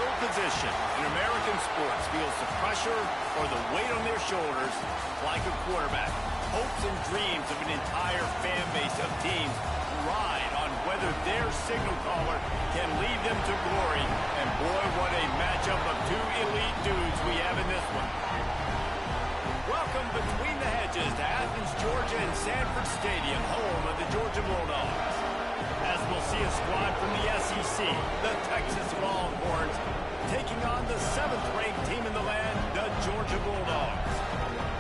fill position in American sports feels the pressure or the weight on their shoulders like a quarterback. Hopes and dreams of an entire fan base of teams ride on whether their signal caller can lead them to glory. And boy, what a matchup of two elite dudes we have in this one. Welcome between the hedges to Athens, Georgia and Sanford Stadium, home of the Georgia Bulldogs. As we'll see a squad from the SEC, the Texas Longhorns, taking on the 7th-ranked team in the land, the Georgia Bulldogs.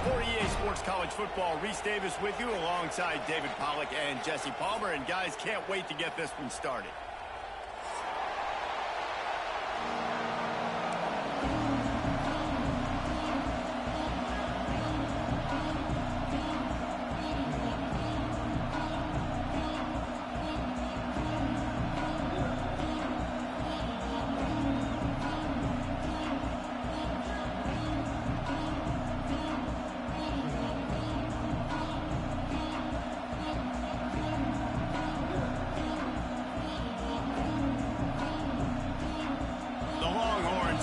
For EA Sports College Football, Reese Davis with you alongside David Pollack and Jesse Palmer. And guys, can't wait to get this one started.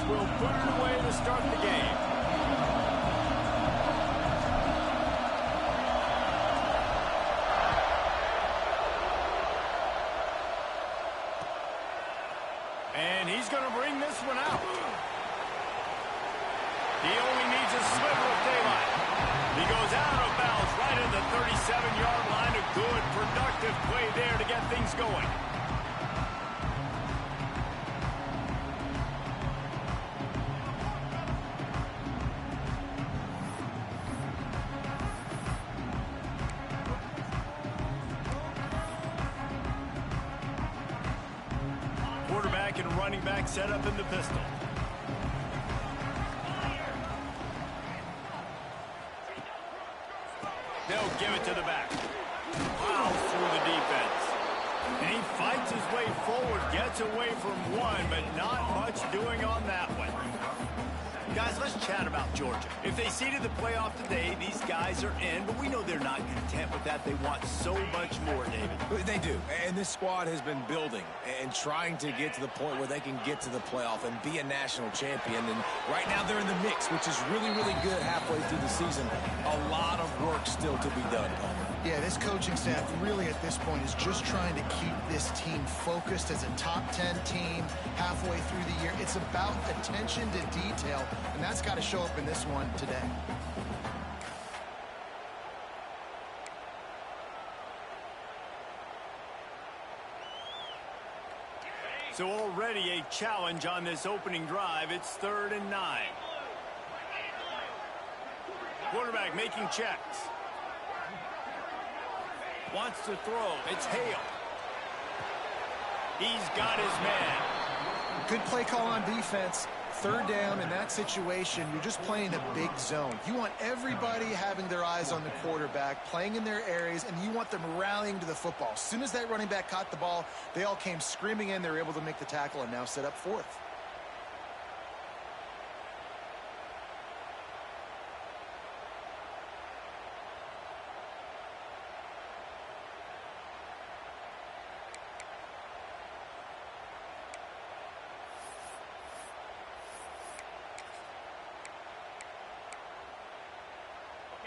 Will put it away to start the game. And he's going to bring this one out. He only needs a sliver of daylight. He goes out of bounds right at the 37-yard line. A good, productive play there to get things going. Quarterback and running back set up in the pistol. They'll give it to the back. Plows through the defense. And he fights his way forward, gets away from one, but not much doing on that one. Guys, let's chat about Georgia. If they seeded the playoff today, these guys are in, but we know they're not content with that. They want so much more, David. They do, and this squad has been building and trying to get to the point where they can get to the playoff and be a national champion. And right now they're in the mix, which is really, really good halfway through the season. A lot of work still to be done, Palmer. Yeah, this coaching staff really at this point is just trying to keep this team focused as a top 10 team halfway through the year. It's about attention to detail, and that's got to show up in this one today. So already a challenge on this opening drive. It's 3rd and 9. Quarterback making checks. Wants to throw. It's Hale. He's got his man. Good play call on defense. 3rd down in that situation, you're just playing a big zone. You want everybody having their eyes on the quarterback, playing in their areas, and you want them rallying to the football. As soon as that running back caught the ball, they all came screaming in. They were able to make the tackle and now set up 4th.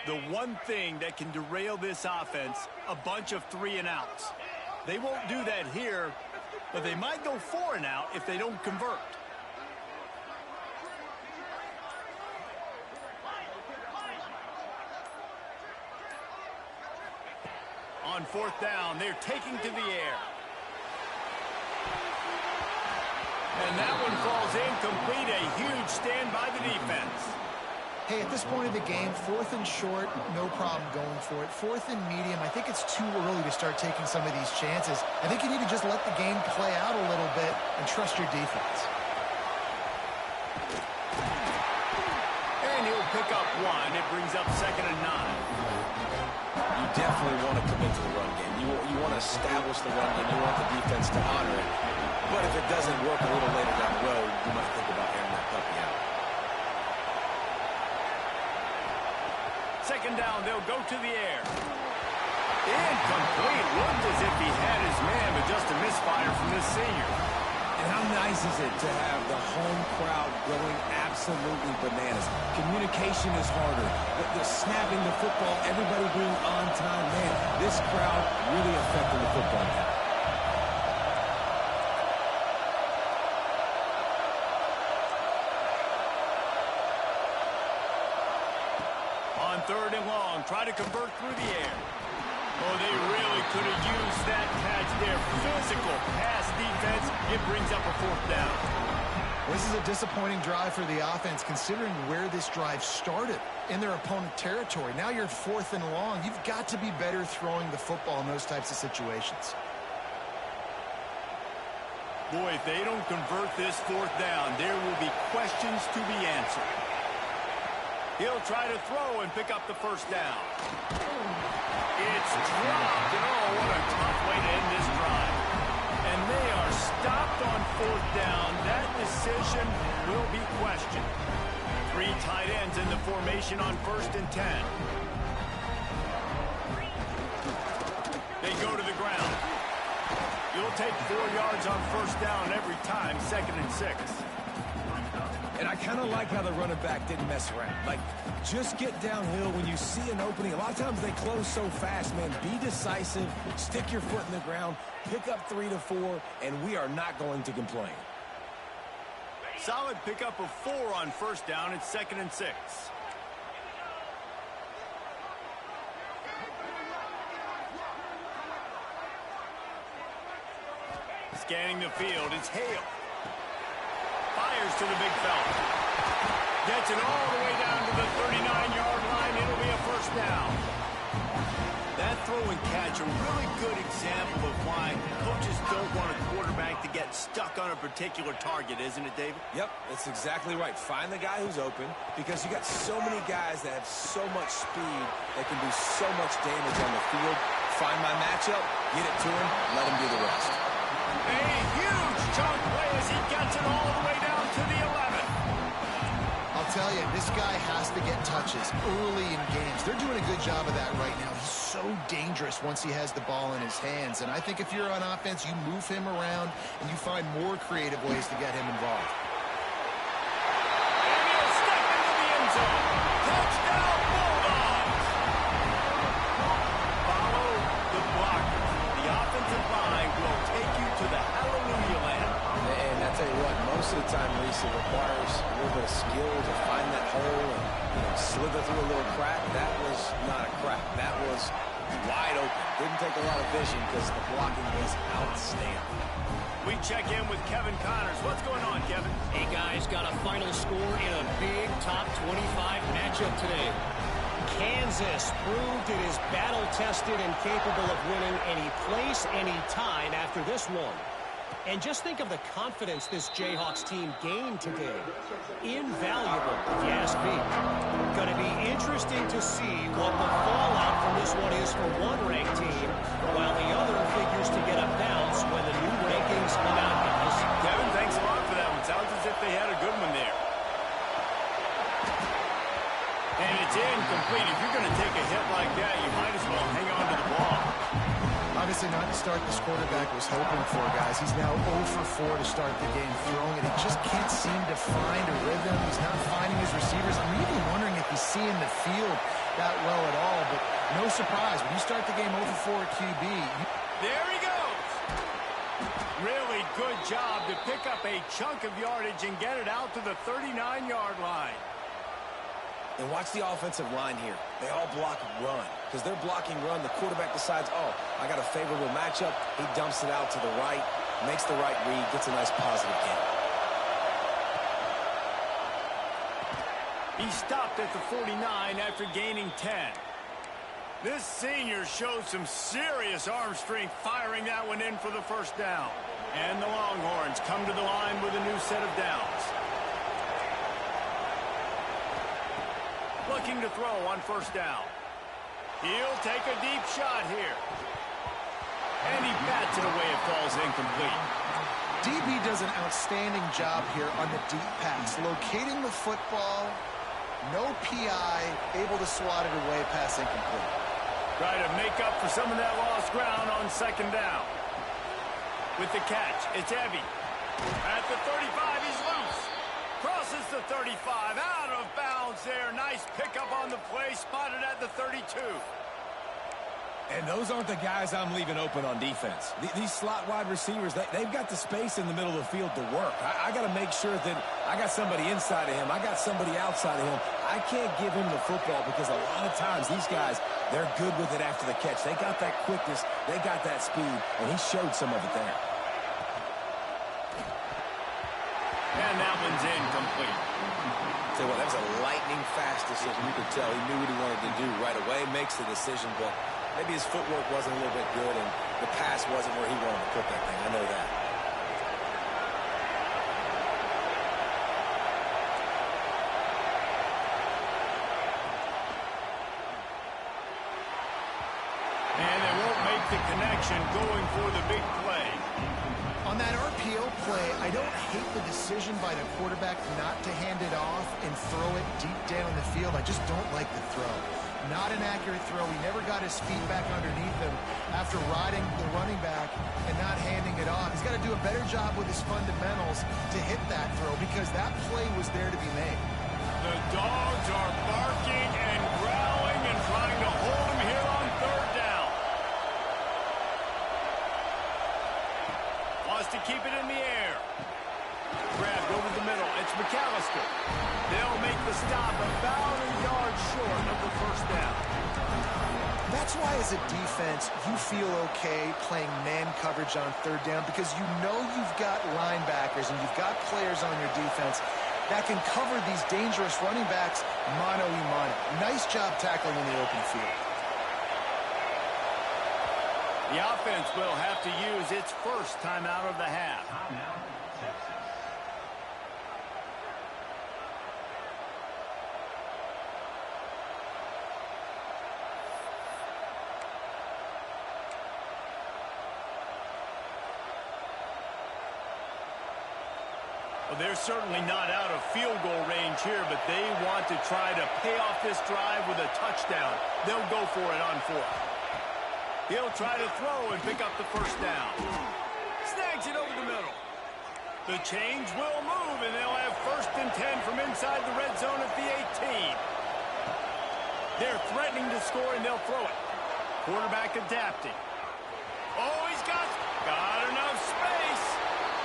The one thing that can derail this offense, a bunch of 3-and-outs. They won't do that here, but they might go 4-and-out if they don't convert. On 4th down, they're taking to the air. And that one falls incomplete. A huge stand by the defense. Hey, at this point of the game, 4th and short, no problem going for it. 4th and medium, I think it's too early to start taking some of these chances. I think you need to just let the game play out a little bit and trust your defense. And he'll pick up 1. It brings up 2nd and 9. You definitely want to commit to the run game. You want to establish the run game. You want the defense to honor it. But if it doesn't work a little later down the road, you might think about airing that puppy out. 2nd down, they'll go to the air. Incomplete. Looked as if he had his man, but just a misfire from this senior. And how nice is it to have the home crowd going absolutely bananas? Communication is harder. The snapping the football, everybody being on time. Man, this crowd really affecting the football game. On 3rd and long, try to convert through the air. Oh, they really could have used that catch there. Physical pass defense. It brings up a 4th down. This is a disappointing drive for the offense, considering where this drive started in their opponent territory. Now you're 4th and long. You've got to be better throwing the football in those types of situations. Boy, if they don't convert this 4th down, there will be questions to be answered. He'll try to throw and pick up the 1st down. It's dropped, and oh, what a tough way to end this drive. And they are stopped on 4th down. That decision will be questioned. 3 tight ends in the formation on 1st and 10. They go to the ground. You'll take 4 yards on 1st down every time, 2nd and 6. And I kind of like how the running back didn't mess around. Like, just get downhill when you see an opening. A lot of times they close so fast, man. Be decisive, stick your foot in the ground, pick up 3 to 4, and we are not going to complain. Solid pickup of 4 on 1st down. It's 2nd and 6. Scanning the field, it's Hale. Fires to the big fella. Gets it all the way down to the 39-yard line. It'll be a 1st down. That throw and catch, a really good example of why coaches don't want a quarterback to get stuck on a particular target, isn't it, David? Yep, that's exactly right. Find the guy who's open, because you got so many guys that have so much speed that can do so much damage on the field. Find my matchup, get it to him, let him do the rest. A huge chunk play as he gets it all the way down to the 11. I'll tell you, this guy has to get touches early in games. They're doing a good job of that right now. He's so dangerous once he has the ball in his hands. And I think if you're on offense, you move him around and you find more creative ways to get him involved. And he'll step into the end zone. Touchdown, Bulldogs! Follow the blocker. The offensive line will take you to the hallelujah land. And I tell you what, most of the time, Reese, it requires a little bit of skill to find that hole and slither through a little crack. That was not a crack. That was wide open. Didn't take a lot of vision because the blocking was outstanding. We check in with Kevin Connors. What's going on, Kevin? Hey, guys, got a final score in a big top 25 matchup today. Kansas proved it is battle-tested and capable of winning any place, any time after this one. And just think of the confidence this Jayhawks team gained today. Invaluable, if you ask me. Going to be interesting to see what the fallout from this one is for one ranked team, while the other figures to get a bounce when the new rankings come out, guys. Kevin, thanks a lot for that one. Sounds as if they had a good one there. And it's incomplete. If you're going to take a hit like that, you might as well hang on to the ball. Obviously not to start this quarterback was hoping for, guys. He's now 0 for 4 to start the game throwing it. He just can't seem to find a rhythm. He's not finding his receivers. I'm even wondering if he's seeing the field that well at all. But no surprise. When you start the game 0 for 4 at QB. There he goes. Really good job to pick up a chunk of yardage and get it out to the 39-yard line. And watch the offensive line here. They all block run. Because they're blocking run, the quarterback decides, oh, I got a favorable matchup. He dumps it out to the right, makes the right read, gets a nice positive gain. He stopped at the 49 after gaining 10. This senior showed some serious arm strength firing that one in for the 1st down. And the Longhorns come to the line with a new set of downs. Looking to throw on 1st down. He'll take a deep shot here. And he bats it away. It falls incomplete. DB does an outstanding job here on the deep pass. Locating the football, no PI, able to swat it away, pass incomplete. Try to make up for some of that lost ground on 2nd down. With the catch, it's Evie. At the 35, he's loose. Crosses the 35, out of bounds there. Nice pickup on the play, spotted at the 32. And those aren't the guys I'm leaving open on defense. These slot wide receivers, they've got the space in the middle of the field to work. I got to make sure that I got somebody inside of him. I got somebody outside of him. I can't give him the football because a lot of times these guys, they're good with it after the catch. They got that quickness. They got that speed, and he showed some of it there. And that one's incomplete. Tell you what, that was a lightning-fast decision. You could tell he knew what he wanted to do right away, makes the decision, but maybe his footwork wasn't a little bit good, and the pass wasn't where he wanted to put that thing. I know that. And they won't make the connection going for the big play. On that RPO play, I don't hate the decision by the quarterback not to hand it off and throw it deep down the field. I just don't like the throw. Not an accurate throw. He never got his feet back underneath him after riding the running back and not handing it off. He's got to do a better job with his fundamentals to hit that throw because that play was there to be made. The dogs are barking and growling and trying to hold him here on third down. Wants to keep it in the air. Grabbed over the middle. It's McAllister. They'll make the stop about a yard short of the first down. That's why as a defense, you feel okay playing man coverage on third down because you know you've got linebackers and you've got players on your defense that can cover these dangerous running backs mano-a-mano. Nice job tackling in the open field. The offense will have to use its first timeout of the half. Well, they're certainly not out of field goal range here, but they want to try to pay off this drive with a touchdown. They'll go for it on fourth. He'll try to throw and pick up the first down. Snags it over the middle. The change will move, and they'll have 1st and 10 from inside the red zone at the 18. They're threatening to score, and they'll throw it. Quarterback adapting. Oh, he's got enough space.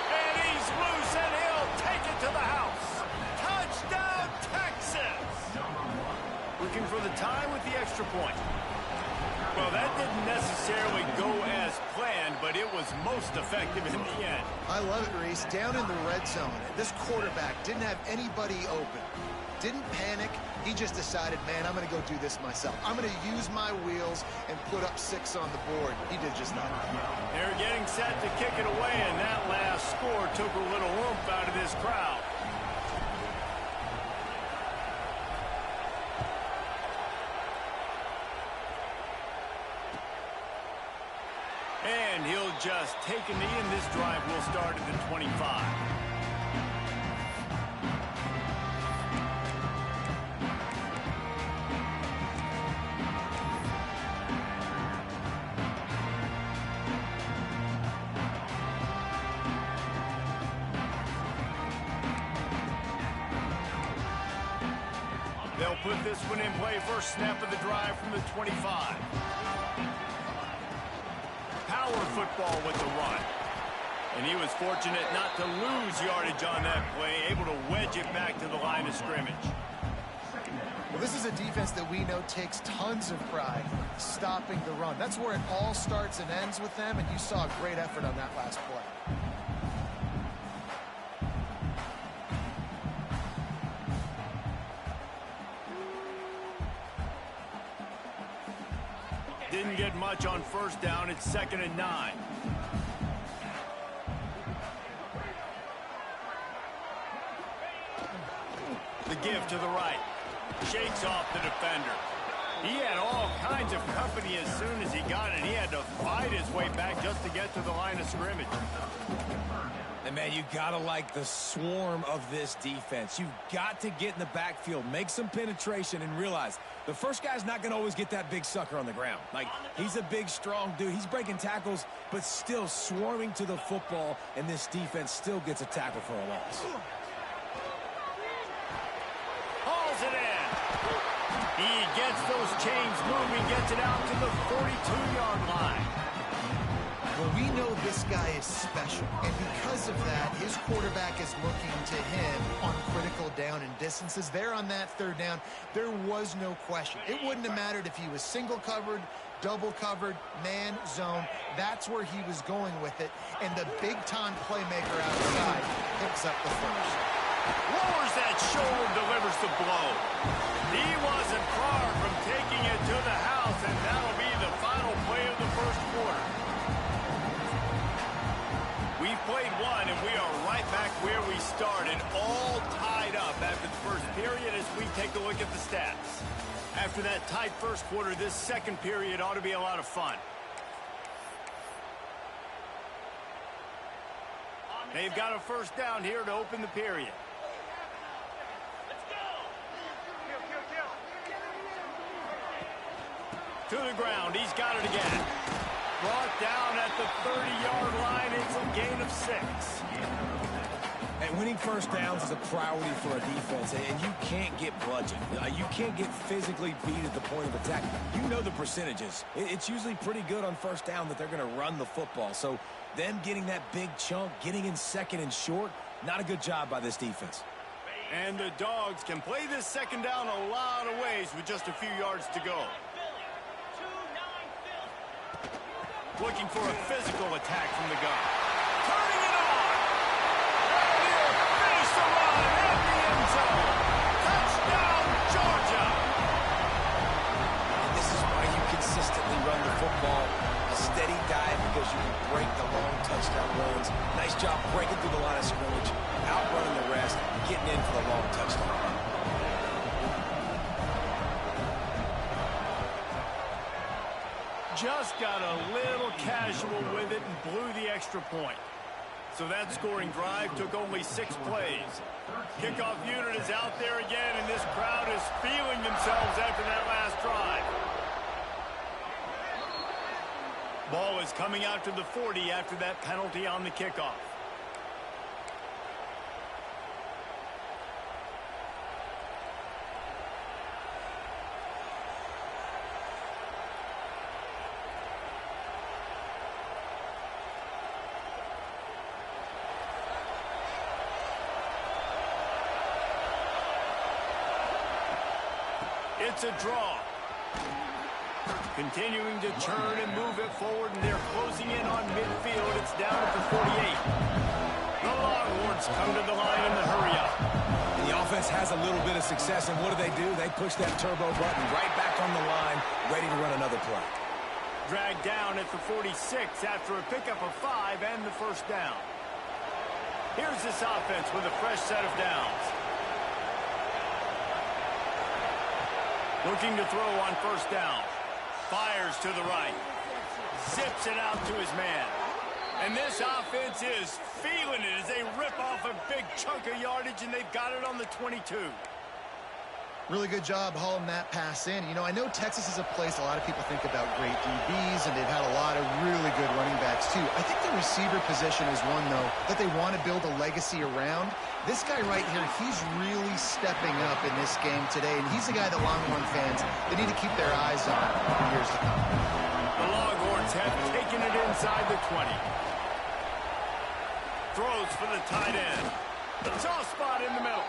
And he's loose, and he'll take it to the house. Touchdown, Texas! Looking for the tie with the extra point. Well, that didn't necessarily go as planned, but it was most effective in the end. I love it, Reese. Down in the red zone, this quarterback didn't have anybody open. Didn't panic. He just decided, man, I'm going to go do this myself. I'm going to use my wheels and put up 6 on the board. He did just that. They're getting set to kick it away, and that last score took a little oomph out of this crowd. And he'll just take a knee, and this drive will start at the 25. They'll put this one in play. First snap of the drive from the 25. Power football with the run. And he was fortunate not to lose yardage on that play, able to wedge it back to the line of scrimmage. Well, this is a defense that we know takes tons of pride stopping the run. That's where it all starts and ends with them, and you saw a great effort on that last play. Didn't get much on first down. It's 2nd and 9. The give to the right. Shakes off the defender. He had all kinds of company as soon as he got it. He had to fight his way back just to get to the line of scrimmage. And, man, you got to like the swarm of this defense. You've got to get in the backfield, make some penetration, and realize the first guy's not going to always get that big sucker on the ground. Like, he's a big, strong dude. He's breaking tackles, but still swarming to the football, and this defense still gets a tackle for a loss. Hauls it in. He gets those chains moving, gets it out to the 42-yard line. Well, we know this guy is special, and because of that, his quarterback is looking to him on critical down and distances. There on that third down, there was no question. It wouldn't have mattered if he was single covered, double covered, man, zone. That's where he was going with it, and the big-time playmaker outside picks up the first. Lowers that shoulder, delivers the blow. He wasn't far from taking it to the house, and that'll be the final play of the first quarter. We've played one, and we are right back where we started, all tied up after the first period as we take a look at the stats. After that tight first quarter, this second period ought to be a lot of fun. They've got a first down here to open the period. To the ground, he's got it again. Brought down at the 30-yard line. It's a gain of 6. And winning first downs is a priority for a defense, and you can't get bludgeoned. You can't get physically beat at the point of attack. You know the percentages. It's usually pretty good on first down that they're going to run the football. So them getting that big chunk, getting in second and short, not a good job by this defense. And the Dogs can play this second down a lot of ways with just a few yards to go. Looking for a physical attack from the gun. Turning it on. And he'll finish the run at the end zone. Touchdown, Georgia. And this is why you consistently run the football. A steady dive because you can break the long touchdown runs. Nice job breaking through the line of scrimmage, outrunning the rest, getting in for the long touchdown. Just got a little casual with it and blew the extra point. So that scoring drive took only 6 plays. Kickoff unit is out there again, and this crowd is feeling themselves after that last drive. Ball is coming out to the 40 after that penalty on the kickoff. It's a draw. Continuing to churn and move it forward, and they're closing in on midfield. It's down at the 48. The Longhorns come to the line in the hurry-up. The offense has a little bit of success, and what do? They push that turbo button right back on the line, ready to run another play. Dragged down at the 46 after a pickup of 5 and the first down. Here's this offense with a fresh set of downs. Looking to throw on first down. Fires to the right. Zips it out to his man. And this offense is feeling it as they rip off a big chunk of yardage, and they've got it on the 22. Really good job hauling that pass in. You know, I know Texas is a place a lot of people think about great DBs, and they've had a lot of really good running backs, too. I think the receiver position is one, though, that they want to build a legacy around. This guy right here, he's really stepping up in this game today, and he's the guy that Longhorn fans, they need to keep their eyes on for years to come. The Longhorns have taken it inside the 20. Throws for the tight end. The soft spot in the middle.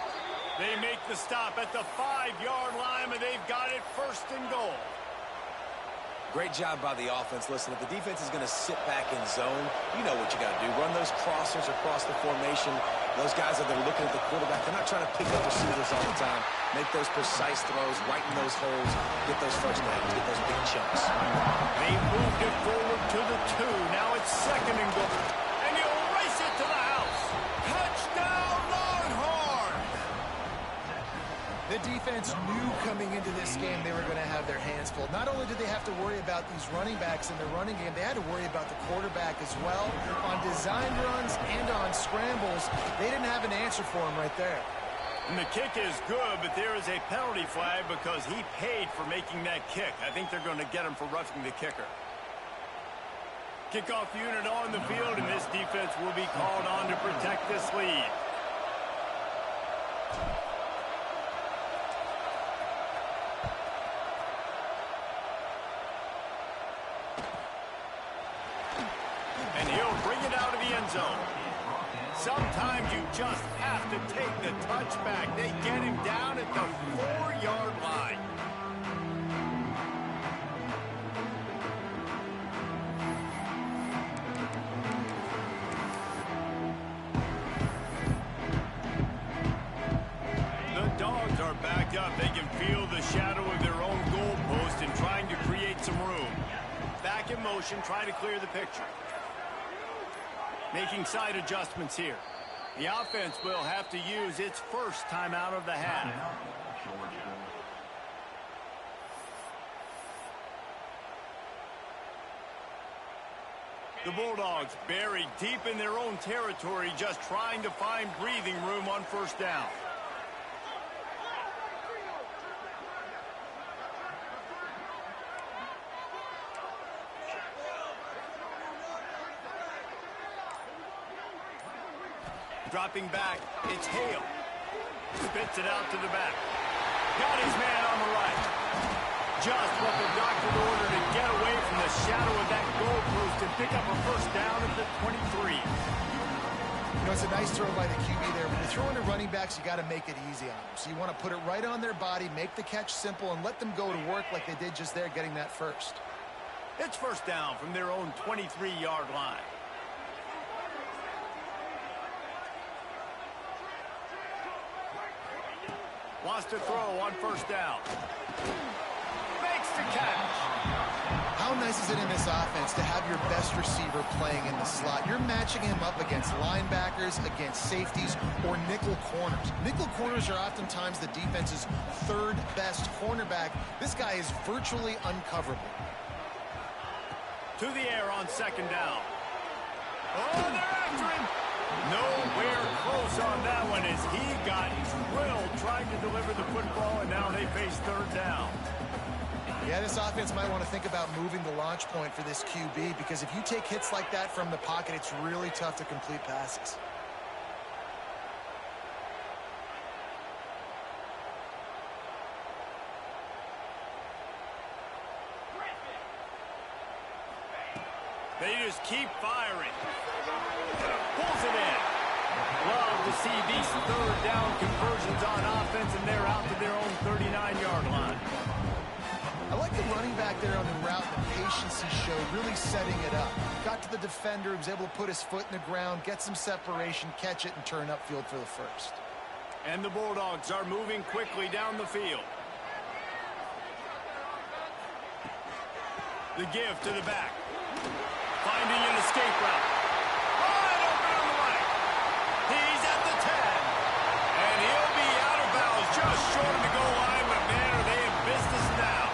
They make the stop at the 5-yard line, and they've got it first and goal. Great job by the offense. Listen, if the defense is going to sit back in zone, you know what you got to do. Run those crossers across the formation. Those guys that are looking at the quarterback, they're not trying to pick up receivers all the time. Make those precise throws, right in those holes, get those first downs, get those big chunks. They moved it forward to the 2. Now it's second and goal. And he'll race it to the house. Touchdown, Longhorns! The defense defense knew coming into this game they were going to have their hands full. Not only did they have to worry about these running backs in the running game, they had to worry about the quarterback as well. On design runs and on scrambles, they didn't have an answer for him right there. And the kick is good, but there is a penalty flag because he paid for making that kick. I think they're going to get him for roughing the kicker. Kickoff unit on the field, and this defense will be called on to protect this lead. And he'll bring it out of the end zone. Sometimes you just have to take the touchback. They get him down at the 4-yard line. The Dogs are backed up. They can feel the shadow of their own goalpost and trying to create some room. Back in motion, trying to clear the picture. Making side adjustments here. The offense will have to use its first timeout of the half. The Bulldogs buried deep in their own territory, just trying to find breathing room on first down. Dropping back, it's Hale. Spits it out to the back. Got his man on the right. Just what the doctor ordered to get away from the shadow of that goalpost and pick up a first down at the 23. You know, it's a nice throw by the QB there. When you're throwing to running backs, you got to make it easy on them. So you want to put it right on their body, make the catch simple, and let them go to work like they did just there, getting that first. It's first down from their own 23-yard line. Wants to throw on first down. Makes the catch. How nice is it in this offense to have your best receiver playing in the slot? You're matching him up against linebackers, against safeties, or nickel corners. Nickel corners are oftentimes the defense's third best cornerback. This guy is virtually uncoverable. To the air on second down. Oh, they're after him. Nowhere close on that one as he got drilled trying to deliver the football, and now they face third down. Yeah, this offense might want to think about moving the launch point for this QB, because if you take hits like that from the pocket, it's really tough to complete passes. They just keep firing. Pulls it in. Love to see these third down conversions on offense, and they're out to their own 39-yard line. I like the running back there on the route, the patience he showed, really setting it up. Got to the defender, he was able to put his foot in the ground, get some separation, catch it, and turn upfield for the first. And the Bulldogs are moving quickly down the field. The give to the back. Finding an escape route. Wide open on the right. He's at the 10. And he'll be out of bounds just short of the goal line, but man, are they in business now.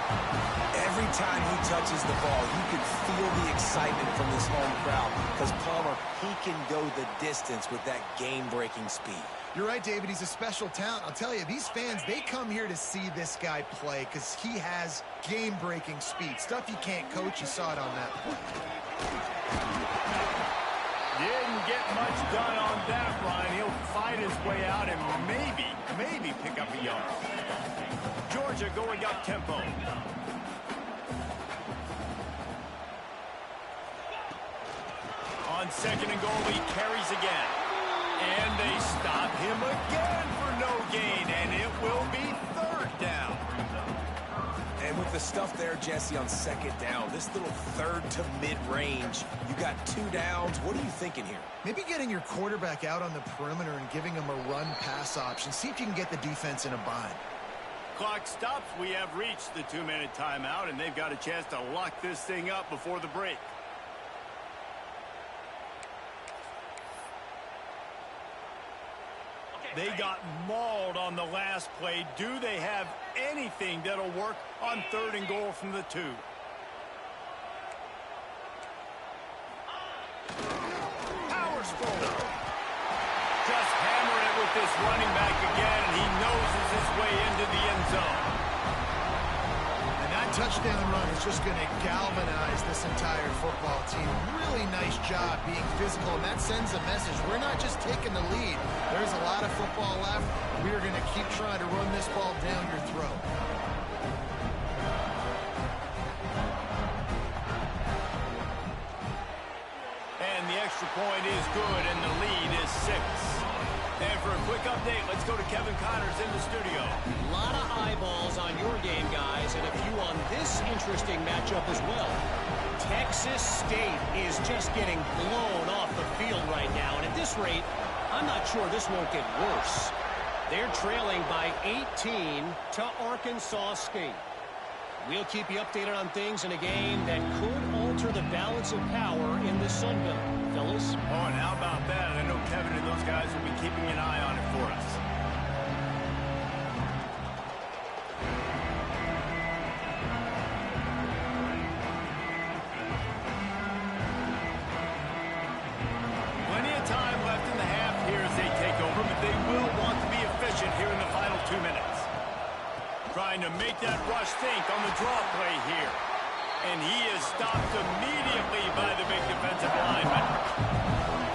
Every time he touches the ball, you can feel the excitement from this home crowd, because Palmer, he can go the distance with that game-breaking speed. You're right, David. He's a special talent. I'll tell you, these fans, they come here to see this guy play because he has game-breaking speed. Stuff you can't coach. You saw it on that play. Didn't get much done on that run. He'll fight his way out and maybe pick up a yard. Georgia going up tempo. On second and goal, he carries again. And they stop him again for no gain, and it will be third down. And with the stuff there, Jesse, on second down, this little third to mid-range, you got 2 downs. What are you thinking here? Maybe getting your quarterback out on the perimeter and giving him a run-pass option. See if you can get the defense in a bind. Clock stops. We have reached the 2-minute timeout, and they've got a chance to lock this thing up before the break. They got mauled on the last play. Do they have anything that'll work on 3rd and goal from the 2? Powers forward. Just hammer it with this running back again, and he noses his way into the end zone. And that touchdown run is just going to galvanize this entire football team. Really nice job being physical, and that sends a message. We're not just taking the lead. There's a lot of football left. We are going to keep trying to run this ball down your throat. And the extra point is good, and the lead is 6. And for a quick update, let's go to Kevin Connors in the studio. A lot of eyeballs on your game, guys, and a few on this interesting matchup as well. Texas State is just getting blown off the field right now, and at this rate, I'm not sure this won't get worse. They're trailing by 18 to Arkansas State. We'll keep you updated on things in a game that could alter the balance of power in the Sun Belt. Fellas? Oh, and how about that? I know Kevin and those guys will be keeping an eye on it for us. Plenty of time left in the half here as they take over, but they will want to be efficient here in the final 2 minutes. Trying to make that rush think on the draw play here. And he is stopped immediately by the big defensive lineman.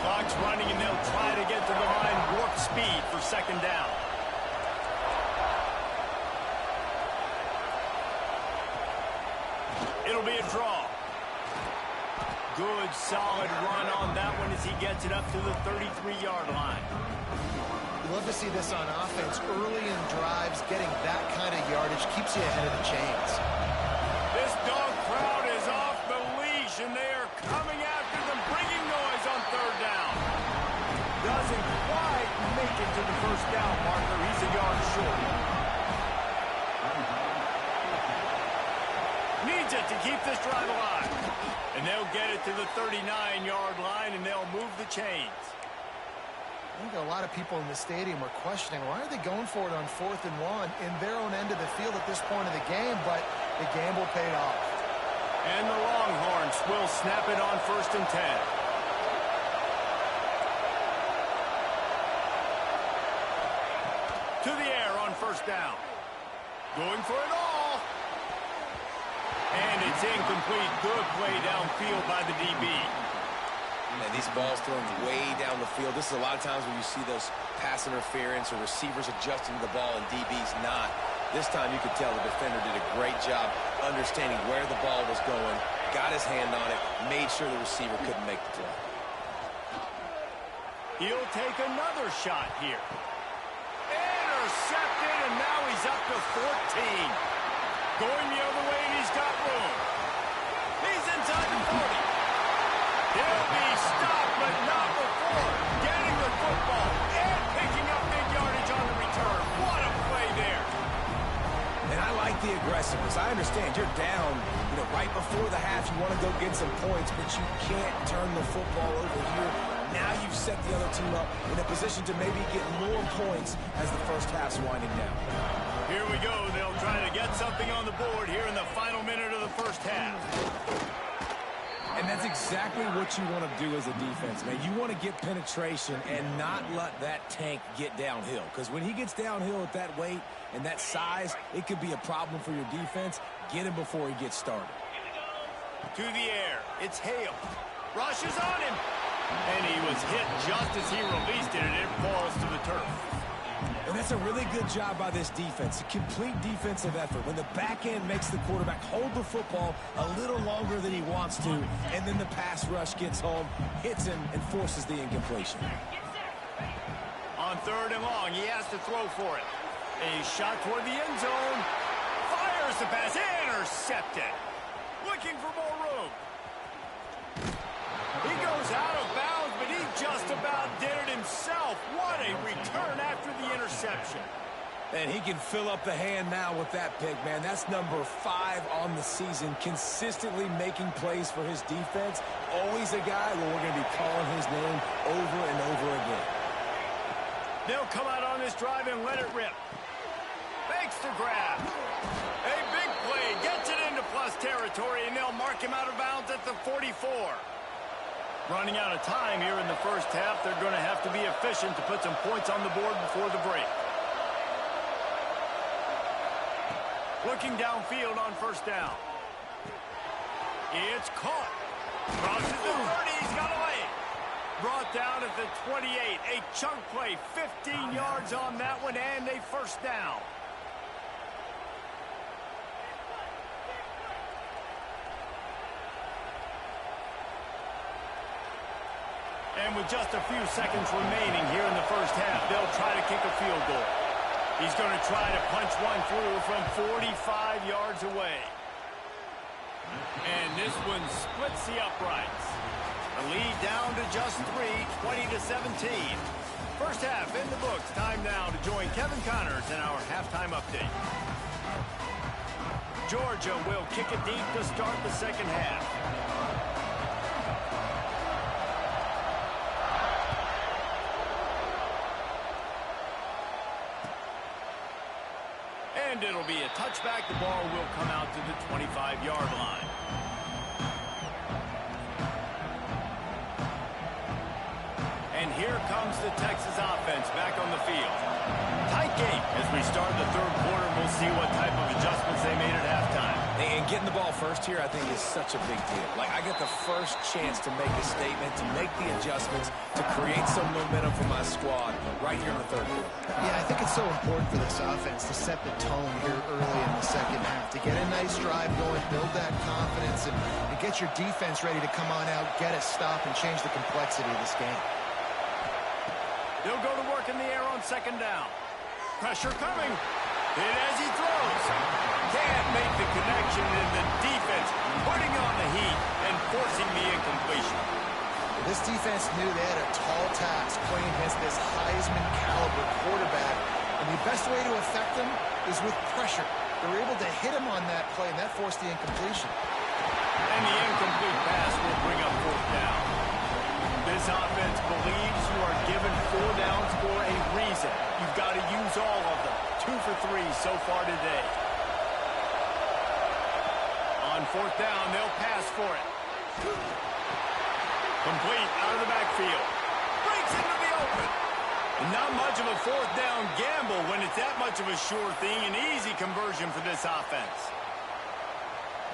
Clock's running, and they'll try to get to the line warp speed for 2nd down. It'll be a draw. Good, solid run on that one as he gets it up to the 33-yard line. You love to see this on offense. Early in drives, getting that kind of yardage keeps you ahead of the chains. This dog crowd is off the leash, and they are coming after them, bringing noise on 3rd down. Doesn't quite make it to the 1st down marker. He's a yard short. Needs it to keep this drive alive. And they'll get it to the 39-yard line, and they'll move the chains. I think a lot of people in the stadium are questioning, why are they going for it on 4th and 1 in their own end of the field at this point of the game, but the gamble paid off. And the Longhorns will snap it on 1st and 10. To the air on 1st down. Going for it all. And it's incomplete. Good play downfield by the DB. Man, these balls thrown way down the field. This is a lot of times when you see those pass interference or receivers adjusting to the ball and DBs not. This time you could tell the defender did a great job understanding where the ball was going, got his hand on it, made sure the receiver couldn't make the play. He'll take another shot here. Intercepted, and now he's up to 14. Going the other way, and he's got room. He's inside the 40. He'll be stopped, but not before getting the football and picking up big yardage on the return. What a play there. And I like the aggressiveness. I understand you're down, right before the half. You want to go get some points, but you can't turn the football over here. Now you've set the other team up in a position to maybe get more points as the first half's winding down. Here we go. They'll try to get something on the board here in the final minute of the first half. And that's exactly what you want to do as a defense, man. You want to get penetration and not let that tank get downhill. Because when he gets downhill at that weight and that size, it could be a problem for your defense. Get him before he gets started. To the air. It's Hale. Rushes on him. And he was hit just as he released it, and it falls to the turf. And that's a really good job by this defense. A complete defensive effort. When the back end makes the quarterback hold the football a little longer than he wants to, and then the pass rush gets home, hits him, and forces the incompletion. On 3rd and long, he has to throw for it. A shot toward the end zone. Fires the pass. Intercepted. Looking for more room. He goes out of bounds, but he just about did it himself. What a return after the interception. And he can fill up the hand now with that pick, man. That's number 5 on the season, consistently making plays for his defense. Always a guy where we're going to be calling his name over and over again. They'll come out on this drive and let it rip. Fakes the grab. A big play. Gets it into plus territory, and they'll mark him out of bounds at the 44. Running out of time here in the first half. They're going to have to be efficient to put some points on the board before the break. Looking downfield on first down. It's caught. Crosses the 30. He's got away. Brought down at the 28. A chunk play. 15 yards on that one, and a first down. And with just a few seconds remaining here in the first half, they'll try to kick a field goal. He's going to try to punch one through from 45 yards away. And this one splits the uprights. The lead down to just 3, 20-17. First half in the books. Time now to join Kevin Connors in our halftime update. Georgia will kick it deep to start the second half. And it'll be a touchback. The ball will come out to the 25-yard line. And here comes the Texas offense back on the field. Tight game as we start the third quarter. We'll see what type of adjustments they made at halftime. And getting the ball first here, I think, is such a big deal. Like, I get the first chance to make a statement, to make the adjustments, to create some momentum for my squad right here in the third quarter. Yeah, I think it's so important for this offense to set the tone here early in the second half, to get a nice drive going, build that confidence, and get your defense ready to come on out, get a stop, and change the complexity of this game. They'll go to work in the air on second down. Pressure coming. Hit as he throws. Can't make the connection, and the defense putting on the heat and forcing the incompletion. This defense knew they had a tall task playing against this Heisman-caliber quarterback, and the best way to affect him is with pressure. They were able to hit him on that play, and that forced the incompletion. And the incomplete pass will bring up fourth down. This offense believes you are given 4 downs for a reason. You've got to use all of them. 2 for 3 so far today. On fourth down, they'll pass for it. Complete out of the backfield. Breaks into the open. Not much of a fourth down gamble when it's that much of a sure thing. An easy conversion for this offense.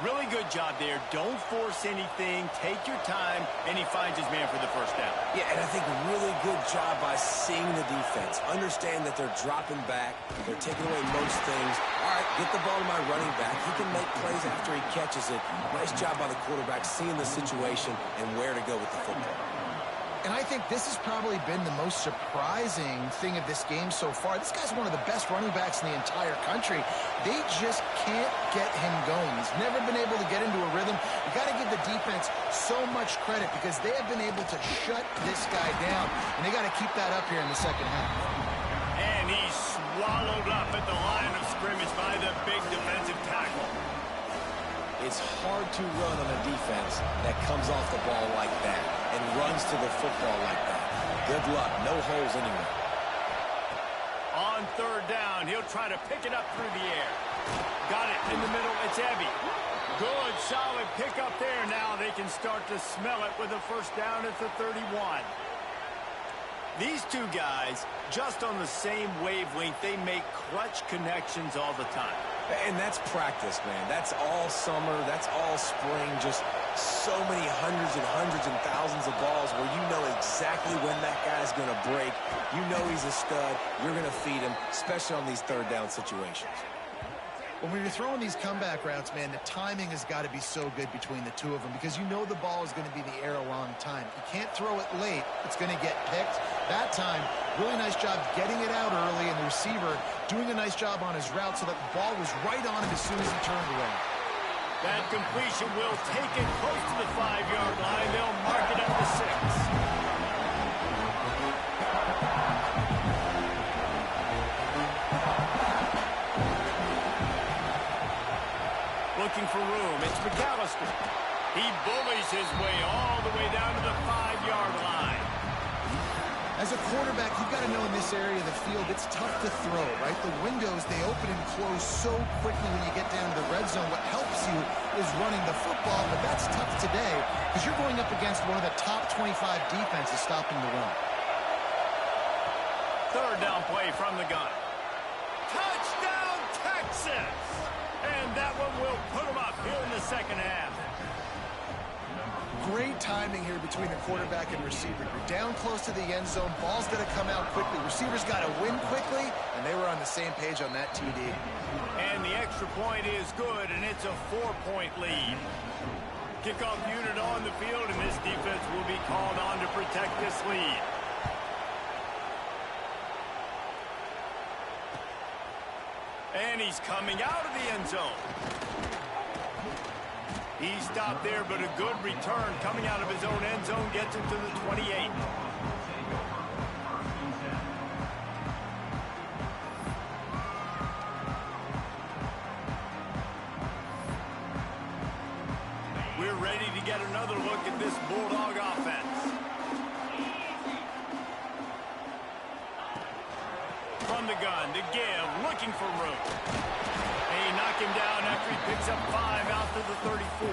Really good job there. Don't force anything. Take your time, and he finds his man for the first down. Yeah, and I think a really good job by seeing the defense. Understand that they're dropping back. They're taking away most things. All right, get the ball to my running back. He can make plays after he catches it. Nice job by the quarterback seeing the situation and where to go with the football. And I think this has probably been the most surprising thing of this game so far. This guy's one of the best running backs in the entire country. They just can't get him going. He's never been able to get into a rhythm. You got to give the defense so much credit because they have been able to shut this guy down. And they got to keep that up here in the second half. And he's swallowed up at the line of scrimmage by the big defensive tackle. It's hard to run on a defense that comes off the ball like that and runs to the football like that. Good luck. No holes anywhere. On third down, he'll try to pick it up through the air. Got it in the middle. It's Ebby. Good, solid pick up there. Now they can start to smell it with a first down at the 31. These two guys, just on the same wavelength, they make clutch connections all the time. And that's practice, man. That's all summer. That's all spring. Just so many hundreds and thousands of balls where you know exactly when that guy's going to break. You know he's a stud. You're going to feed him, especially on these third down situations. When you're throwing these comeback routes, man, the timing has got to be so good between the two of them because you know the ball is going to be in the air a long time. You can't throw it late. It's going to get picked. That time, really nice job getting it out early, and the receiver doing a nice job on his route so that the ball was right on him as soon as he turned away. That completion will take it close to the 5-yard line. They'll mark it up to 6. Looking for room. It's McAllister. He bullies his way all the way down to the 5-yard line. As a quarterback, you've got to know in this area of the field, it's tough to throw, right? The windows, they open and close so quickly when you get down to the red zone. What helps you is running the football, but that's tough today because you're going up against one of the top 25 defenses stopping the run. Third down play from the gun. Touchdown, Texas! And that one will put them up here in the second half. Great timing here between the quarterback and receiver. You're down close to the end zone. Ball's got to come out quickly. Receivers got to win quickly, and they were on the same page on that TD. And the extra point is good, and it's a 4-point lead. Kickoff unit on the field, and this defense will be called on to protect this lead. And he's coming out of the end zone. He stopped there, but a good return coming out of his own end zone gets him to the 28. We're ready to get another look at this Bulldog offense. From the gun to give, looking for room. They knock him down after he picks up 5 out to the 34.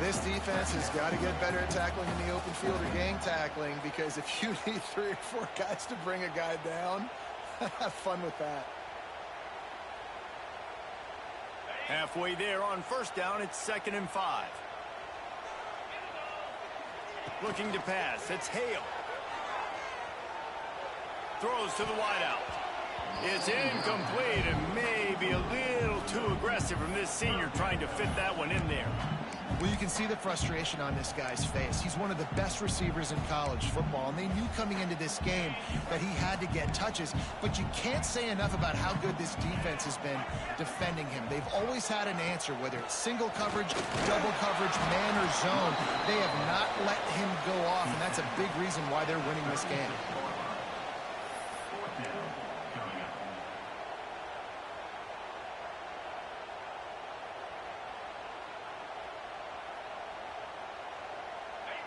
This defense has got to get better at tackling in the open field or gang tackling, because if you need 3 or 4 guys to bring a guy down, have fun with that. Halfway there on first down, it's 2nd and 5. Looking to pass, it's Hale. Throws to the wideout. It's incomplete and maybe a little too aggressive from this senior trying to fit that one in there. Well, you can see the frustration on this guy's face. He's one of the best receivers in college football, and they knew coming into this game that he had to get touches. But you can't say enough about how good this defense has been defending him. They've always had an answer, whether it's single coverage, double coverage, man or zone. They have not let him go off, and that's a big reason why they're winning this game.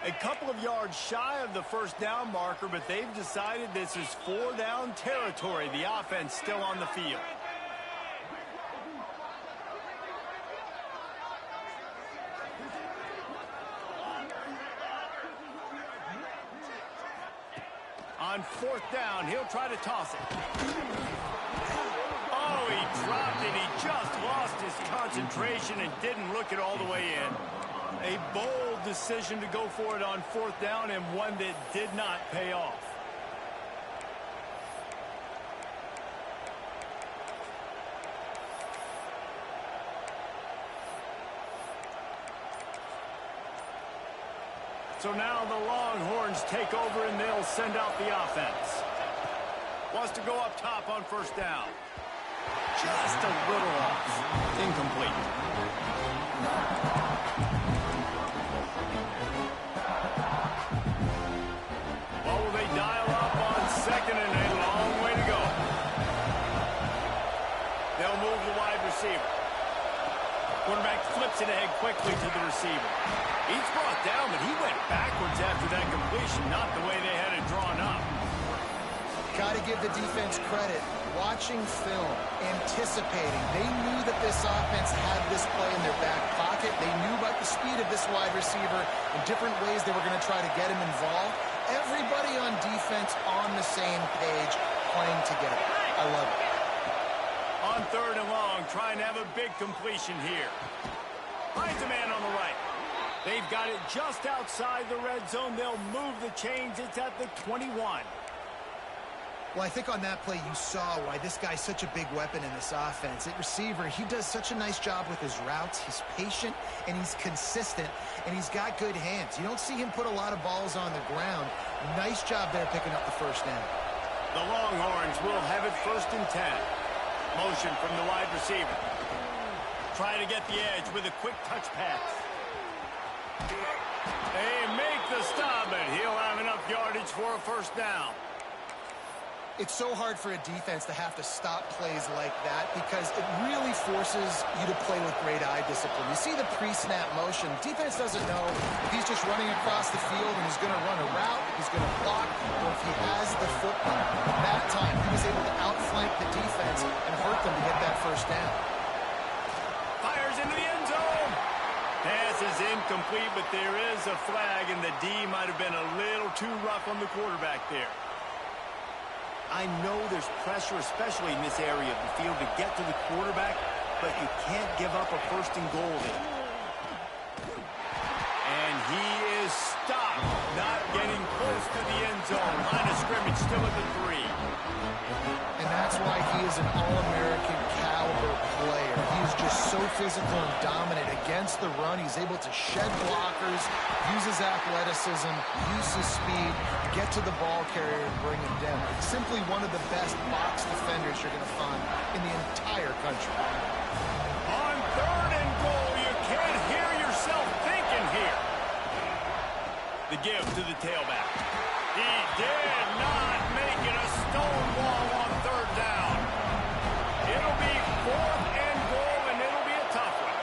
A couple of yards shy of the first down marker, but they've decided this is 4-down territory. The offense still on the field. On 4th down, he'll try to toss it. Oh, he dropped it. He just lost his concentration and didn't look it all the way in. A bold decision to go for it on 4th down, and one that did not pay off. So now the Longhorns take over, and they'll send out the offense. Wants to go up top on 1st down. Just a little off. Incomplete. Dial up on 2nd and a long way to go. They'll move the wide receiver. Quarterback flips it ahead quickly to the receiver. He's brought down, but he went backwards after that completion, not the way they had it drawn up. Got to give the defense credit. Watching film, anticipating. They knew that this offense had this play in their back pocket. They knew about the speed of this wide receiver and different ways they were going to try to get him involved. Everybody on defense on the same page, playing together. I love it. On 3rd and long, trying to have a big completion here. Finds a man on the right. They've got it just outside the red zone. They'll move the chains. It's at the 21. Well, I think on that play you saw why this guy's such a big weapon in this offense. At receiver, he does such a nice job with his routes. He's patient, and he's consistent, and he's got good hands. You don't see him put a lot of balls on the ground. Nice job there picking up the 1st down. The Longhorns will have it 1st and 10. Motion from the wide receiver. Try to get the edge with a quick touch pass. They make the stop, but he'll have enough yardage for a 1st down. It's so hard for a defense to have to stop plays like that because it really forces you to play with great eye discipline. You see the pre-snap motion. Defense doesn't know if he's just running across the field and he's going to run a route, he's going to block, or if he has the football. That time, he was able to outflank the defense and hurt them to get that first down. Fires into the end zone. Pass is incomplete, but there is a flag, and the D might have been a little too rough on the quarterback there. I know there's pressure, especially in this area of the field, to get to the quarterback, but you can't give up a first and goal there. And he is stopped, not getting close to the end zone. Line of scrimmage still at the 3. And that's why he is an All-American caliber player. He is just so physical and dominant against the run. He's able to shed blockers, use his athleticism, use his speed, get to the ball carrier and bring him down. Simply one of the best box defenders you're going to find in the entire country. On 3rd and goal, you can't hear yourself thinking here. The give to the tailback. He did not make it a stone wall on 3rd down. It'll be 4th and goal, and it'll be a tough one.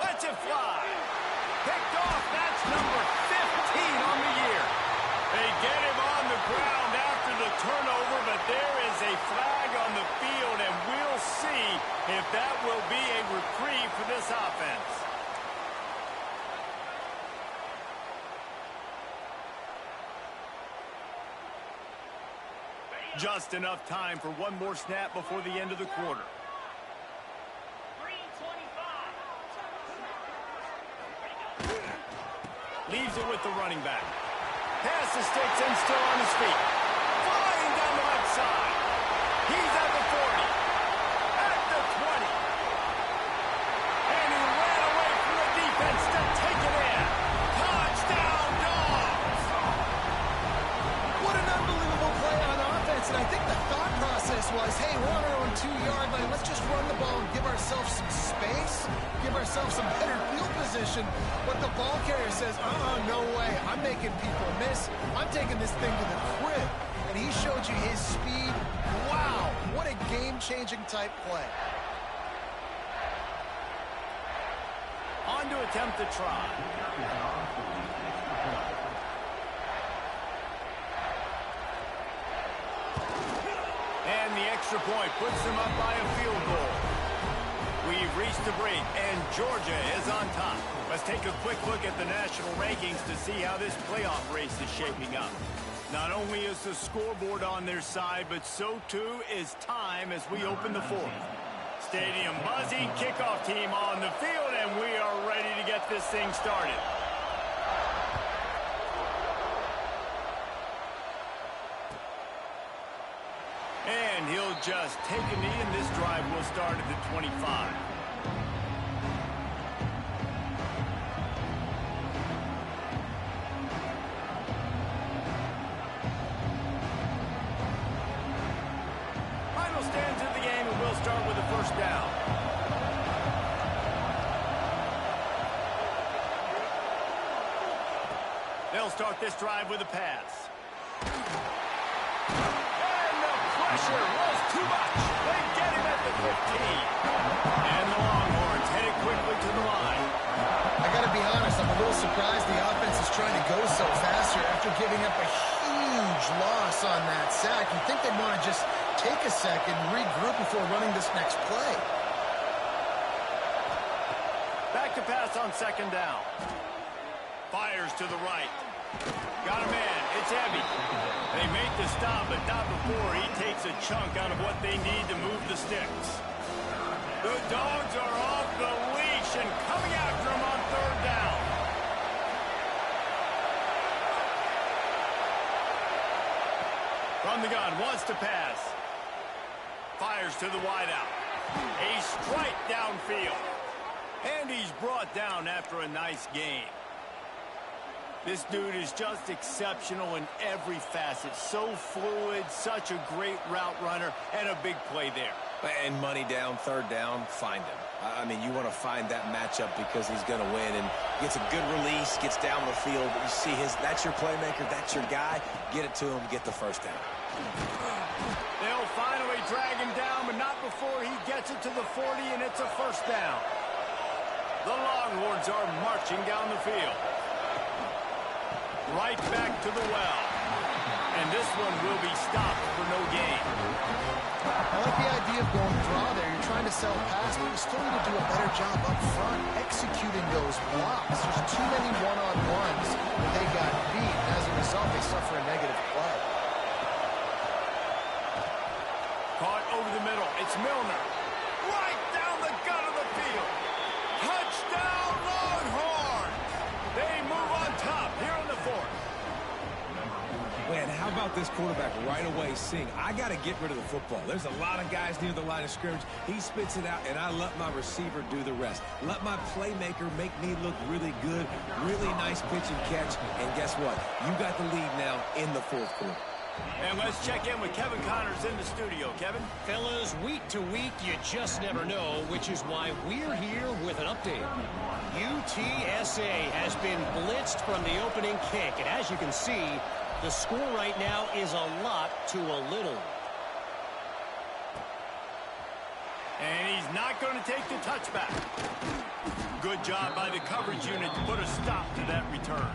Lets it fly. Picked off. That's number 15 on the year. They get him on the ground after the turnover, but there is a flag on the field, and we'll see if that will be a reprieve for this offense. Just enough time for one more snap before the end of the quarter. Leaves it with the running back. Pass the sticks and still on his feet. Flying down the left side. He's at the 40. At the 20. And he ran away from the defense to take it in. Touchdown, Dogs! What an unbelievable play on offense. And I think the thought process was, hey, we're on our own 2-yard line. Let's just run the ball and give ourselves some space, give ourselves some better field position. But the ball carrier says, no way. I'm making people miss. I'm taking this thing to the crib. And he showed you his speed. Wow, what a game-changing type play. On to attempt the try. And the extra point puts them up by a field goal. We've reached the break, and Georgia is on top. Let's take a quick look at the national rankings to see how this playoff race is shaping up. Not only is the scoreboard on their side, but so too is time as we open the 4th. Stadium buzzing, kickoff team on the field, and we are ready to get this thing started. And he'll just take a knee, and this drive will start at the 25. Final stands of the game, and we'll start with the first down. They'll start this drive with a pass. Pressure was too much. They get him at the 15. And the Longhorns headed quickly to the line. I got to be honest, I'm a little surprised the offense is trying to go so fast here after giving up a huge loss on that sack. You'd think they'd want to just take a second, regroup before running this next play. Back to pass on 2nd down. Fires to the right. Got a man. It's heavy. They make the stop, but not before he takes a chunk out of what they need to move the sticks. The Dogs are off the leash and coming after him on 3rd down. From the gun, wants to pass. Fires to the wideout. A strike downfield. And he's brought down after a nice gain. This dude is just exceptional in every facet. So fluid, such a great route runner, and a big play there. And money down, third down, find him. I mean, you want to find that matchup because he's going to win, and gets a good release, gets down the field. You see that's your playmaker, that's your guy. Get it to him, get the first down. They'll finally drag him down, but not before he gets it to the 40, and it's a first down. The Longhorns are marching down the field. Right back to the well. And this one will be stopped for no gain. I like the idea of going draw there. You're trying to sell a pass, but you still need to do a better job up front executing those blocks. There's too many one-on-ones that they got beat. And as a result, they suffer a negative play. Caught over the middle. It's Milner. Right down the gut of the field. Touchdown, Longhorns! They move on top here in the fourth. Man, how about this quarterback right away seeing, I got to get rid of the football. There's a lot of guys near the line of scrimmage. He spits it out, and I let my receiver do the rest. Let my playmaker make me look really good. Really nice pitch and catch. And guess what? You got the lead now in the fourth quarter. And let's check in with Kevin Connors in the studio. Kevin? Fellas, week to week, you just never know, which is why we're here with an update. UTSA has been blitzed from the opening kick, and as you can see, the score right now is a lot to a little. And he's not going to take the touchback. Good job by the coverage unit to put a stop to that return.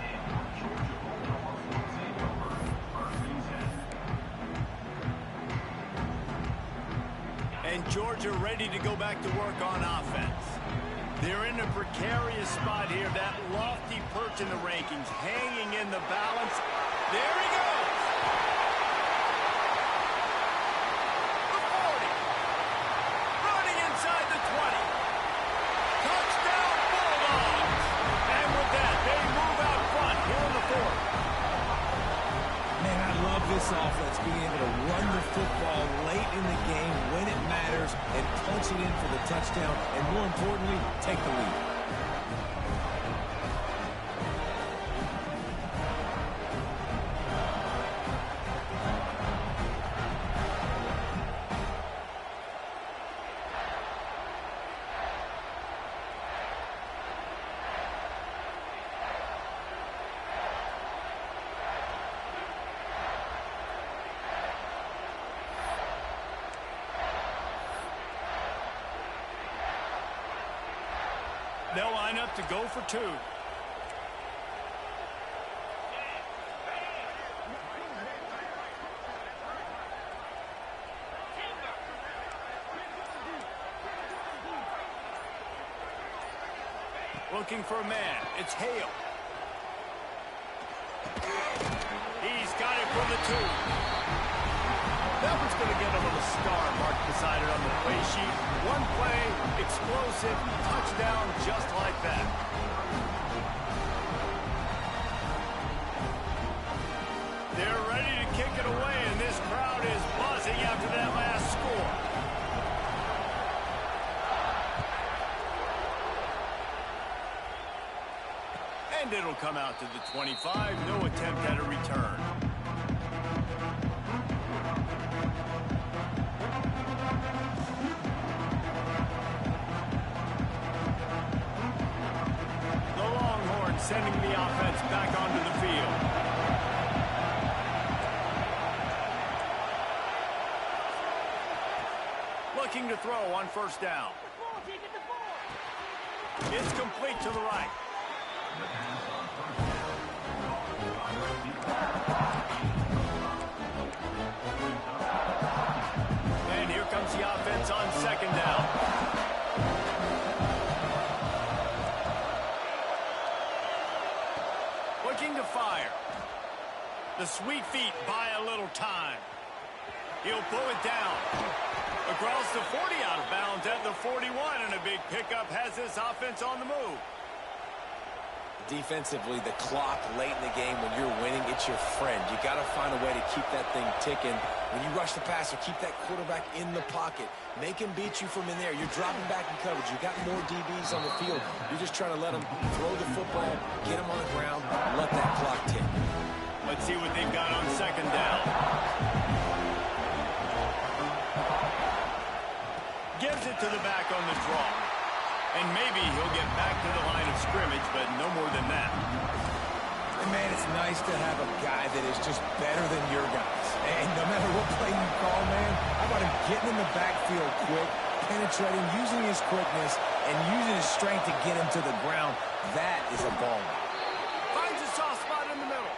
And Georgia ready to go back to work on offense. They're in a precarious spot here. That lofty perch in the rankings, hanging in the balance. There he goes. The 40. Running inside the 20. Touchdown, Bulldogs. And with that, they move out front here in the fourth. Man, I love this offense, being able to run the football late in the game when it matters and punch it in for the touchdown, and more importantly, take the lead. They'll line up to go for two. Looking for a man. It's Hale. He's got it for the two. That one's going to get a little star marked beside it on the play sheet. One play, explosive, touchdown just like that. They're ready to kick it away, and this crowd is buzzing after that last score. And it'll come out to the 25. No attempt at a return. Sending the offense back onto the field. Looking to throw on first down. It's complete to the right. And here comes the offense on second down. Looking to fire. The sweet feet buy a little time. He'll pull it down. Across the 40, out of bounds at the 41, and a big pickup has this offense on the move. Defensively, the clock late in the game, when you're winning, it's your friend. You got to find a way to keep that thing ticking. When you rush the passer, keep that quarterback in the pocket. Make him beat you from in there. You're dropping back in coverage. You got more DBs on the field. You're just trying to let him throw the football, get him on the ground, let that clock see what they've got on second down. Gives it to the back on the draw. And maybe he'll get back to the line of scrimmage, but no more than that. Man, it's nice to have a guy that is just better than your guys. And no matter what play you call, man, how about him getting in the backfield quick, penetrating, using his quickness, and using his strength to get him to the ground. That is a ball. Finds a soft spot in the middle.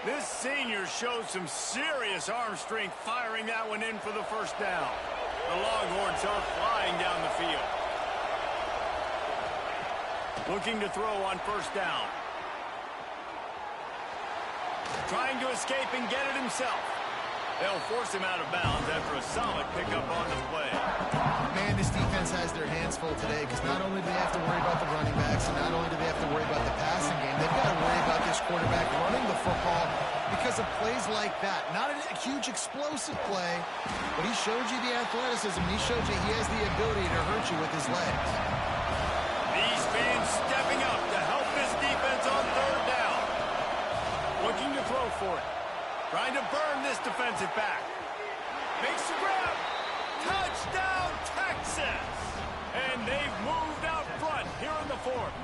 This senior shows some serious arm strength, firing that one in for the first down. The Longhorns are flying down the field. Looking to throw on first down. Trying to escape and get it himself. They'll force him out of bounds after a solid pickup on the play. Man, this defense has their hands full today because not only do they have to worry about the running backs and not only do they have to worry about the passing game, they've got to worry about this quarterback running the football because of plays like that. Not a huge explosive play, but he showed you the athleticism. He showed you he has the ability to hurt you with his legs. These fans stepping up to help this defense on third down. Looking to throw for it. Trying to burn this defensive back. Makes the grab. Touchdown, Texas! And they've moved out front here in the fourth.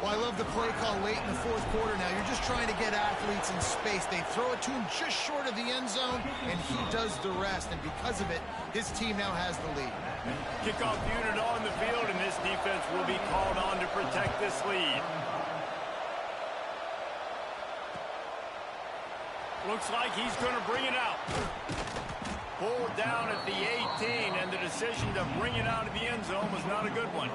Well, I love the play call late in the fourth quarter now. You're just trying to get athletes in space. They throw it to him just short of the end zone, and he does the rest. And because of it, his team now has the lead. Kickoff unit on the field, and this defense will be called on to protect this lead. Looks like he's going to bring it out. Pulled down at the 18, and the decision to bring it out of the end zone was not a good one.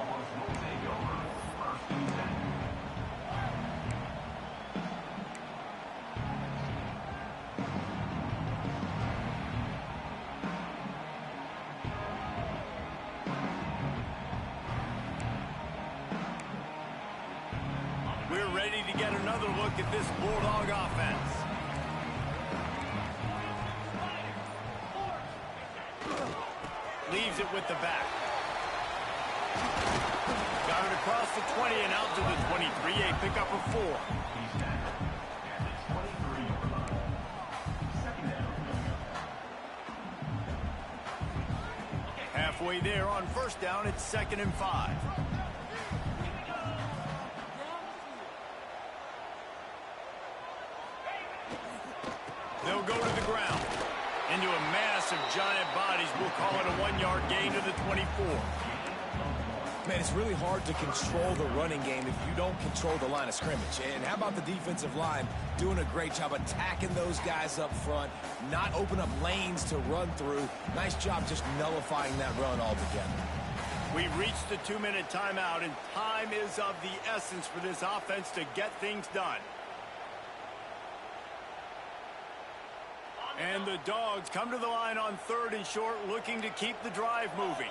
We're ready to get another look at this Bulldog offense. Leaves it with the back. Got it across the 20 and out to the 23. A pickup of 4. Halfway there on first down, it's 2nd and 5. They'll go to the ground. Into a mass of giant bodies. We'll call it a 1-yard gain to the 24. Man, it's really hard to control the running game if you don't control the line of scrimmage. And how about the defensive line doing a great job attacking those guys up front, not open up lanes to run through. Nice job just nullifying that run altogether. We've reached the 2-minute timeout, and time is of the essence for this offense to get things done. And the Dogs come to the line on 3rd and short, looking to keep the drive moving.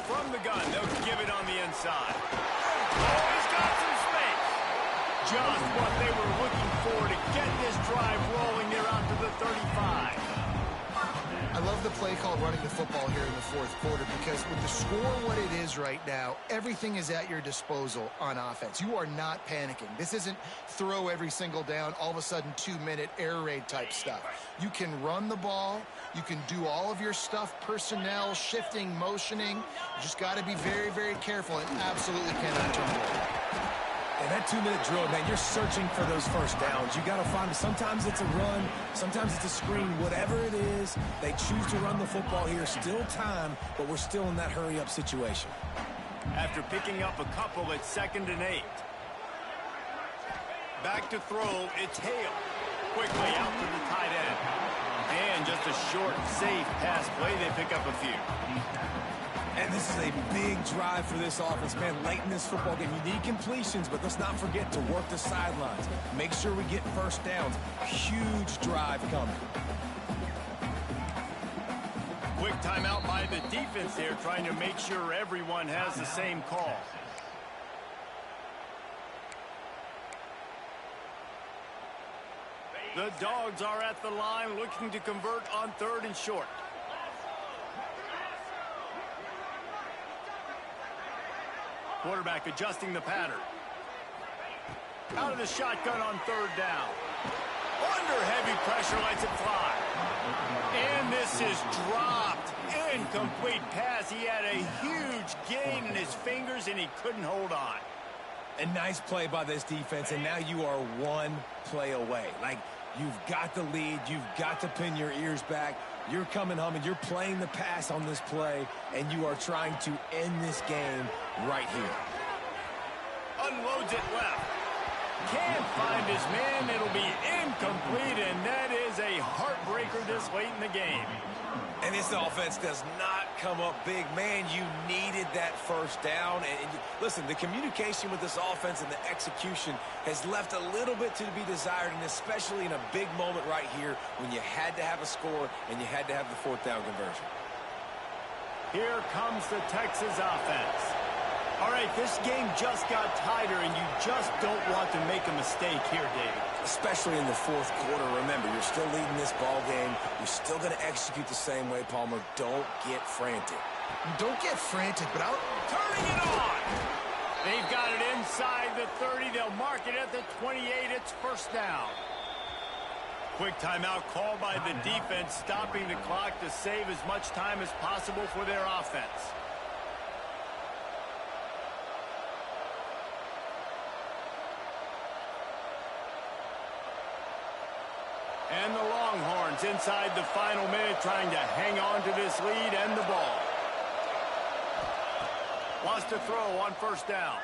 From the gun, they'll give it on the inside. Oh, he's got some space. Just what they were looking for to get this drive rolling. They're out to the 35. I love the play call running the football here in the fourth quarter because with the score what it is right now, everything is at your disposal on offense. You are not panicking. This isn't throw every single down, all of a sudden 2-minute air raid type stuff. You can run the ball. You can do all of your stuff, personnel, shifting, motioning. You just got to be very, very careful and absolutely cannot turn it over. And that 2-minute drill, man, you're searching for those first downs. You got to find them. Sometimes it's a run, sometimes it's a screen. Whatever it is, they choose to run the football here. Still time, but we're still in that hurry-up situation. After picking up a couple at 2nd and 8. Back to throw, it's Hale. Quickly out to the tight end. And just a short, safe pass play. They pick up a few. And this is a big drive for this offense, man. Late in this football game, you need completions, but let's not forget to work the sidelines. Make sure we get first downs. Huge drive coming. Quick timeout by the defense there, trying to make sure everyone has the same call. The Dogs are at the line looking to convert on 3rd and short. Quarterback adjusting the pattern. Out of the shotgun on third down. Under heavy pressure, lets it fly. And this is dropped. Incomplete pass. He had a huge gain in his fingers, and he couldn't hold on. A nice play by this defense, and now you are one play away. Like, you've got the lead. You've got to pin your ears back. You're coming home, and you're playing the pass on this play, and you are trying to end this game right here. Unloads it left. Can't find his man. It'll be incomplete, and that is a heartbreaker this late in the game. And this offense does not come up big. Man, you needed that first down. And listen, the communication with this offense and the execution has left a little bit to be desired, and especially in a big moment right here when you had to have a score and you had to have the fourth down conversion. Here comes the Texas offense. All right, this game just got tighter, and you just don't want to make a mistake here, David. Especially in the fourth quarter. Remember, you're still leading this ball game. You're still going to execute the same way, Palmer. Don't get frantic. Don't get frantic, but I'll... Turning it on! They've got it inside the 30. They'll mark it at the 28. It's first down. Quick timeout called by the defense, stopping the clock to save as much time as possible for their offense. And the Longhorns inside the final minute trying to hang on to this lead and the ball. Wants to throw on first down.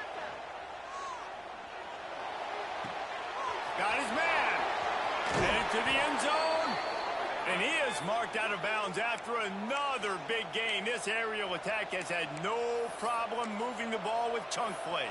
Got his man. Headed to the end zone. And he is marked out of bounds after another big gain. This aerial attack has had no problem moving the ball with chunk plays.